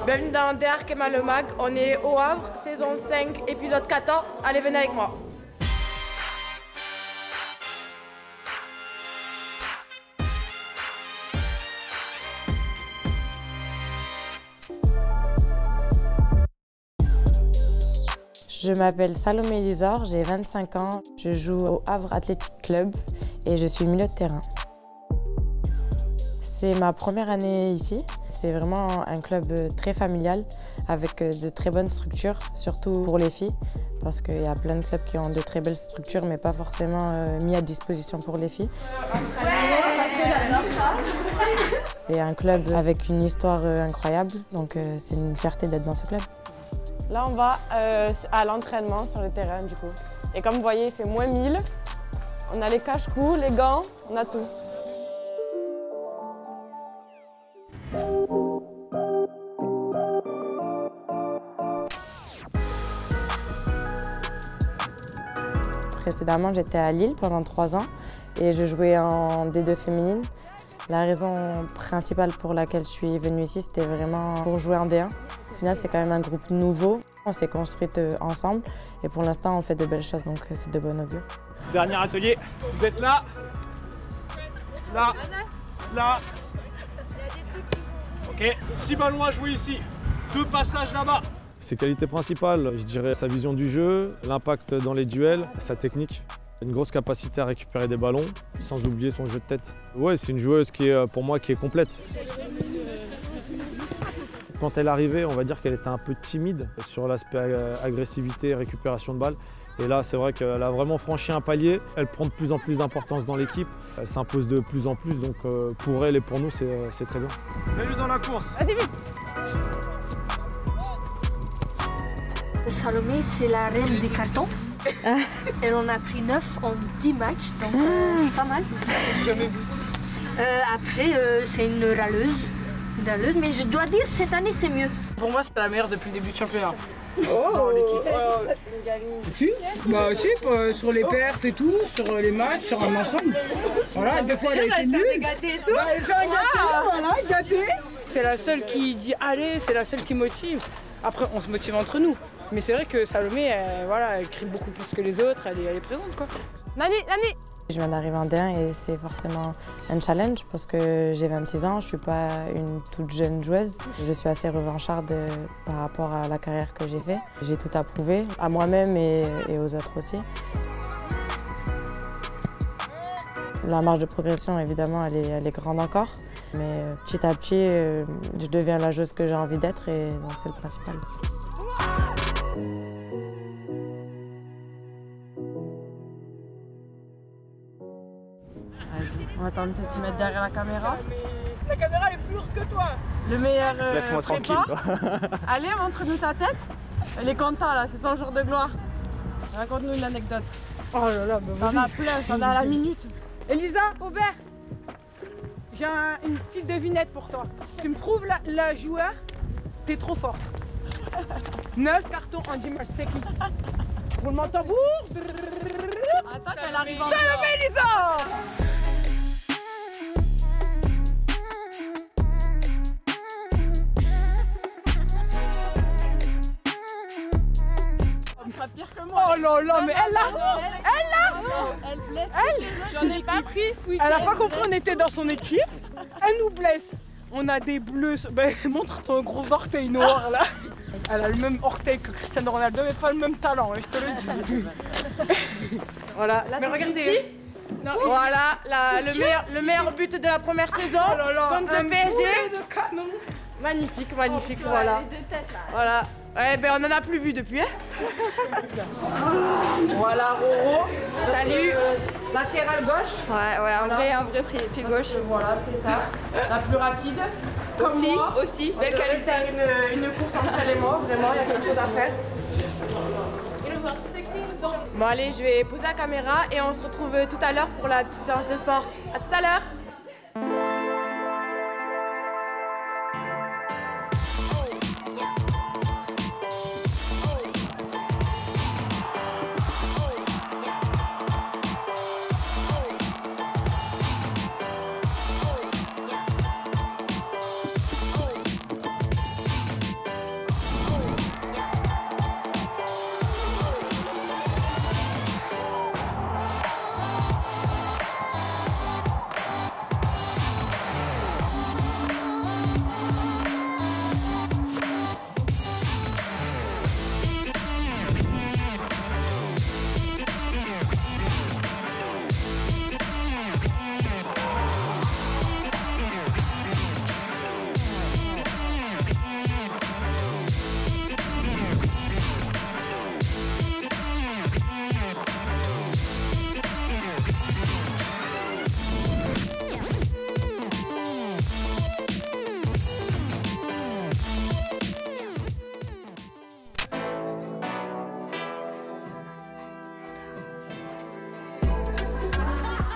Bienvenue dans DR Kemal le Mag, on est au Havre, saison 5, épisode 14, allez venez avec moi. Je m'appelle Salomé Lisor, j'ai 25 ans, je joue au Havre Athletic Club et je suis milieu de terrain. C'est ma première année ici, c'est vraiment un club très familial avec de très bonnes structures, surtout pour les filles, parce qu'il y a plein de clubs qui ont de très belles structures mais pas forcément mis à disposition pour les filles. C'est un club avec une histoire incroyable, donc c'est une fierté d'être dans ce club. Là, on va à l'entraînement sur le terrain, du coup. Et comme vous voyez, il fait moins 1000. On a les cache-cous, les gants, on a tout. Précédemment, j'étais à Lille pendant 3 ans et je jouais en D2 féminine. La raison principale pour laquelle je suis venue ici, c'était vraiment pour jouer en D1. Au final, c'est quand même un groupe nouveau. On s'est construite ensemble et pour l'instant, on fait de belles choses, donc c'est de bon augure. Dernier atelier, vous êtes là, là, là. Ok, 6 ballons à jouer ici, 2 passages là-bas. Ses qualités principales, je dirais sa vision du jeu, l'impact dans les duels, sa technique. Une grosse capacité à récupérer des ballons, sans oublier son jeu de tête. Ouais, c'est une joueuse qui est, pour moi, qui est complète. Quand elle est arrivée, on va dire qu'elle était un peu timide sur l'aspect agressivité et récupération de balles. Et là, c'est vrai qu'elle a vraiment franchi un palier. Elle prend de plus en plus d'importance dans l'équipe. Elle s'impose de plus en plus, donc pour elle et pour nous, c'est très bien. Mets-lui dans la course. Vas-y, vite. Salomé, c'est la reine des cartons. Elle en a pris 9 en 10 matchs, donc c'est pas mal. Jamais vu. Après, c'est une râleuse, mais je dois dire, cette année, c'est mieux. Pour moi, c'est la meilleure depuis le début du championnat. Si, bah si, sur les perfs et tout, sur les matchs, sur un ensemble. Voilà, des fois elle a été nulle. gâté et tout. Elle fait un gâté, voilà, gâté. C'est la seule qui dit allez, c'est la seule qui motive. Après, on se motive entre nous. Mais c'est vrai que Salomé, elle crie beaucoup plus que les autres, elle est présente quoi. Nani, Nani. Je viens d'arriver en D1 et c'est forcément un challenge parce que j'ai 26 ans, je ne suis pas une toute jeune joueuse. Je suis assez revancharde par rapport à la carrière que j'ai faite. J'ai tout à prouver, à moi-même et aux autres aussi. La marge de progression, évidemment, elle est grande encore. Mais petit à petit, je deviens la joueuse que j'ai envie d'être et donc c'est le principal. On va tenter de te mettre derrière la caméra. La caméra est plus lourde que toi. Le meilleur Laisse-moi tranquille. Allez, montre-nous ta tête. Elle est contente là, c'est son jour de gloire. Raconte-nous une anecdote. Oh là là, bah T'en as plein, t'en as à la minute. Elisa, Aubert, j'ai une petite devinette pour toi. Tu me trouves la joueur, t'es trop forte. 9 cartons en 10 matchs, c'est qui? Roulement de tambour. Attends qu'elle arrive en Salomé Lisor. Pas pire que moi. Oh là là, mais elle l'a. Elle blesse. J'en ai pas pris ce week-end. Elle a pas compris, on était dans son équipe. Elle nous blesse. On a des bleus. Ben, montre ton gros orteil noir là. Elle a le même orteil que Cristiano Ronaldo, mais pas le même talent, je te le dis. Voilà, mais regardez. Voilà, le meilleur but de la première saison contre le PSG. Magnifique, magnifique, voilà. Voilà. Eh ben on en a plus vu depuis, hein. Voilà, Roro. Salut. Latéral gauche. Ouais, un vrai pied gauche. Voilà, c'est ça. La plus rapide. Comme moi. Aussi, On devrait faire une course entre elle et moi, vraiment, il y a quelque chose à faire. Bon allez, je vais poser la caméra et on se retrouve tout à l'heure pour la petite séance de sport. À tout à l'heure.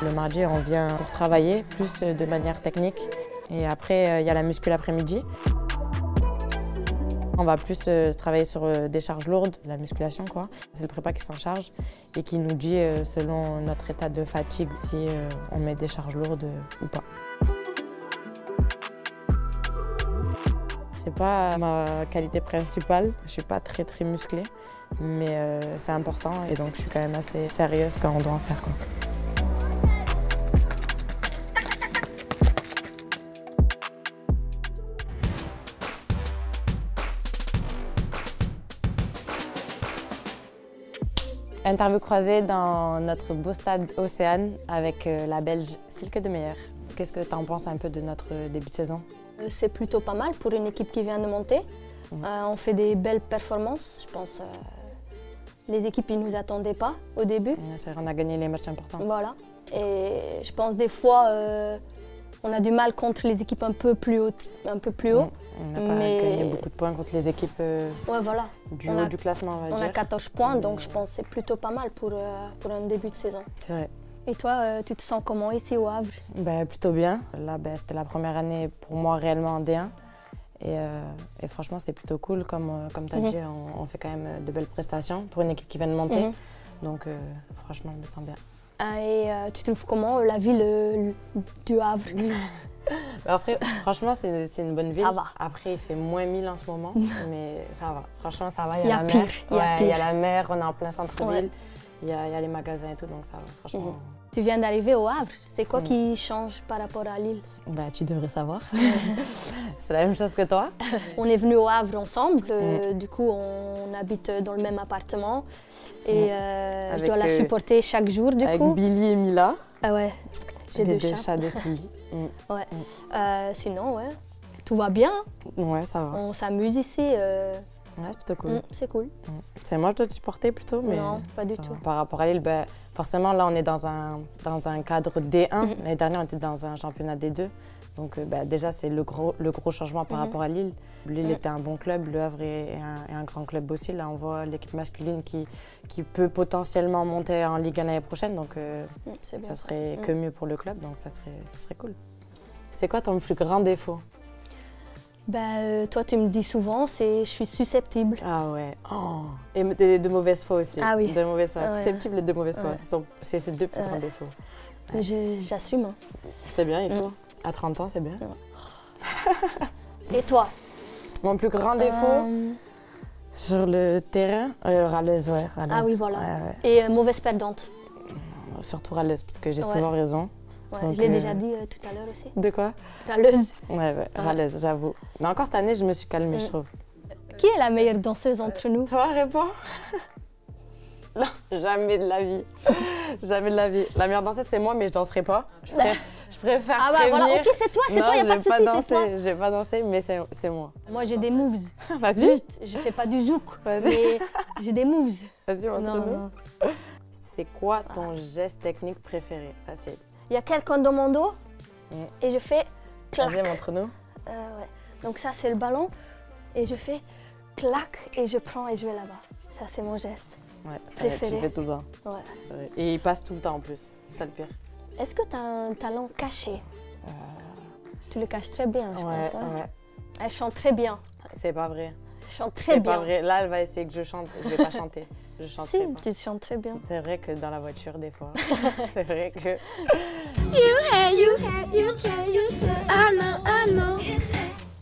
Le mardi, on vient pour travailler, plus de manière technique. Et après, il y a la muscu l'après-midi. On va plus travailler sur des charges lourdes, la musculation quoi. C'est le prépa qui s'en charge et qui nous dit selon notre état de fatigue si on met des charges lourdes ou pas. C'est pas ma qualité principale, je suis pas très musclée, mais c'est important et donc je suis quand même assez sérieuse quand on doit en faire quoi. Interview croisée dans notre beau stade Océane avec la Belge Silke de Meyer. Qu'est-ce que tu en penses un peu de notre début de saison? C'est plutôt pas mal pour une équipe qui vient de monter. On fait des belles performances, je pense. Les équipes, ils ne nous attendaient pas au début. C'est vrai, on a gagné les matchs importants. Voilà. Et je pense des fois, on a du mal contre les équipes un peu plus haut. On n'a pas gagné beaucoup de points contre les équipes voilà. du haut du classement, on va dire. On a 14 points, donc je pense que c'est plutôt pas mal pour un début de saison. C'est vrai. Et toi, tu te sens comment ici au Havre? Plutôt bien. Là, c'était la première année pour moi réellement en D1. Et franchement, c'est plutôt cool. Comme tu as dit, on fait quand même de belles prestations pour une équipe qui vient de monter. Donc franchement, je me sens bien. Et tu trouves comment la ville du Havre? Après, franchement, c'est une bonne ville. Ça va. Après, il fait moins 1000 en ce moment, mais ça va. Franchement, ça va. Il y a pire. Il y a la mer, on est en plein centre-ville. Il y a les magasins et tout, donc ça va. Franchement. Tu viens d'arriver au Havre. C'est quoi qui change par rapport à Lille? Tu devrais savoir. C'est la même chose que toi. On est venu au Havre ensemble. Du coup, on habite dans le même appartement. Et je dois la supporter chaque jour, du coup. Avec Billy et Mila. Ah ouais, j'ai deux chats de Cindy. Ouais. Sinon, ouais, tout va bien. Ouais, ça va. On s'amuse ici. Ouais, c'est plutôt cool. C'est cool. C'est moi, je dois te supporter plutôt, mais... Non, pas du tout. Par rapport à Lille, forcément, là, on est dans un cadre D1. L'année dernière, on était dans un championnat D2. Donc, déjà, c'est le gros changement par rapport à Lille. Lille était un bon club, Le Havre est un grand club aussi. Là, on voit l'équipe masculine qui peut potentiellement monter en Ligue 1 l'année prochaine. Donc, ça serait que mieux pour le club. Donc, ça serait cool. C'est quoi ton plus grand défaut? Toi, tu me dis souvent, je suis susceptible. Ah ouais. Oh. Et de mauvaise foi aussi. Ah oui. De mauvaise foi. Ouais. Susceptible et de mauvaise foi. C'est ces deux plus grands défauts. Mais j'assume. Hein. C'est bien, il faut. À 30 ans, c'est bien. Et toi? Mon plus grand défaut sur le terrain, râleuse, ouais. Râleuse. Ah oui, voilà. Ouais. Et mauvaise perdante? Surtout râleuse, parce que j'ai souvent raison. Ouais, donc, je l'ai déjà dit tout à l'heure aussi. De quoi? Râleuse. Ouais, râleuse, j'avoue. Mais encore cette année, je me suis calmée, je trouve. Qui est la meilleure danseuse entre nous? Toi, réponds. Non, jamais de la vie. Jamais de la vie. La meilleure danseuse, c'est moi, mais je danserai pas. Je préfère prévenir. Voilà, ok, c'est toi, il n'y a pas de souci, c'est toi. J'ai pas dansé, mais c'est moi. Moi, j'ai des moves. Vas-y. Je fais pas du zouk, mais j'ai des moves. Vas-y, montre-nous. C'est quoi ton geste technique préféré? Facile. Il y a quelqu'un dans mon dos et je fais clac. Vas-y, montre-nous. Ouais. Donc ça, c'est le ballon et je fais clac et je prends et je vais là-bas. Ça, c'est mon geste préféré. Tu le fais tout le temps. Ouais. Et il passe tout le temps en plus, c'est ça le pire. Est-ce que tu as un talent caché? Tu le caches très bien, je pense. Hein. Ouais. Elle chante très bien. C'est pas vrai. Je chante très bien. C'est pas vrai. Là, elle va essayer que je chante. Je vais pas chanter. Je chanterai pas. Tu chantes très bien. C'est vrai que dans la voiture, des fois, c'est vrai que...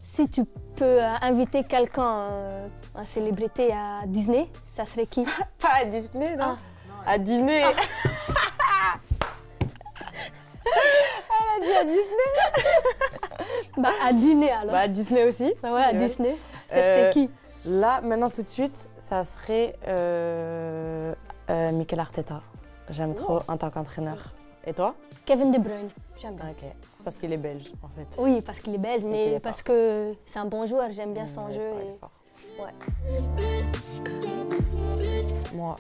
Si tu peux inviter quelqu'un, une célébrité à Disney, ça serait qui? Pas à Disney, non. À dîner. Elle a dit à Disney. À dîner alors. À Disney aussi. Ouais, à Disney. C'est qui? Là, maintenant, tout de suite, ça serait Mikel Arteta. J'aime trop en tant qu'entraîneur. Et toi? Kevin De Bruyne. J'aime bien. Ok. Parce qu'il est belge, en fait. Oui, parce qu'il est belge, mais parce que c'est un bon joueur. J'aime bien son jeu. Il est fort. Ouais. Moi.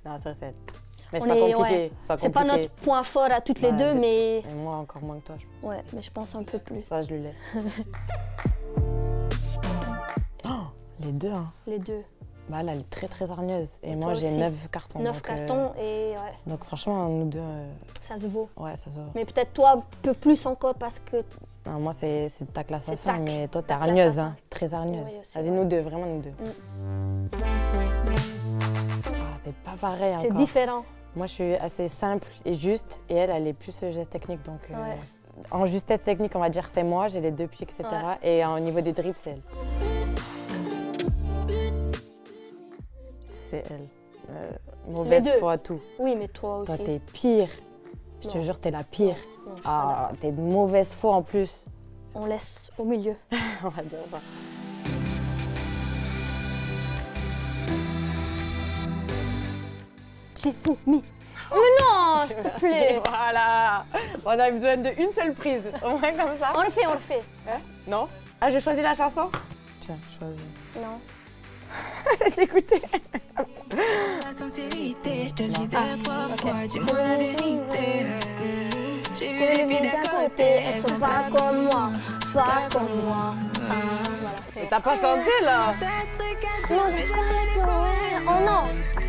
Non, c'est vrai. Mais c'est pas compliqué. C'est pas notre point fort à toutes les deux, mais... Et moi, encore moins que toi, je pense. Ouais, mais je pense un peu plus. Ça, je lui laisse. Oh, les deux, hein. Les deux. Bah, elle est très hargneuse. Et moi, toi j'ai aussi. 9 cartons. 9 cartons et ouais. Donc franchement, nous deux... Ça se vaut. Ouais, ça se vaut. Mais peut-être toi, un peu plus encore parce que... Non, moi, c'est ta classe C'est assassin, tac, mais toi, c'est t'es ta classe hargneuse, assassin. hein. Très hargneuse. Oui, aussi, Vas-y, ouais. nous deux, vraiment nous deux. Ah, c'est pas pareil C'est encore. différent. Moi, je suis assez simple et juste, et elle est plus geste technique. Donc, Ouais. en justesse technique, on va dire c'est moi, j'ai les 2 pieds, etc. Ouais. Et au niveau des dribbles, c'est elle. C'est elle. Mauvaise Les deux. foi, tout. Oui, mais toi aussi. Toi, t'es pire. Je te Non. jure, t'es la pire. Non, je suis pas Ah, t'es de mauvaise foi en plus. d'accord. On laisse au milieu. On va dire ça. Shizumi. Mais non, s'il te plaît. Voilà. On a besoin d'une seule prise. Au moins comme ça. On le fait, on le fait. Hein? Non? Ah, je choisis la chanson? Tiens, choisis. Non. Écoutez. La sincérité, je te le dis 2-3 fois, dis-moi la vérité. J'ai vu les filles d'à côté, elles sont pas comme moi, pas comme moi. T'as pas chanté là? Non, j'ai pas. Oh non.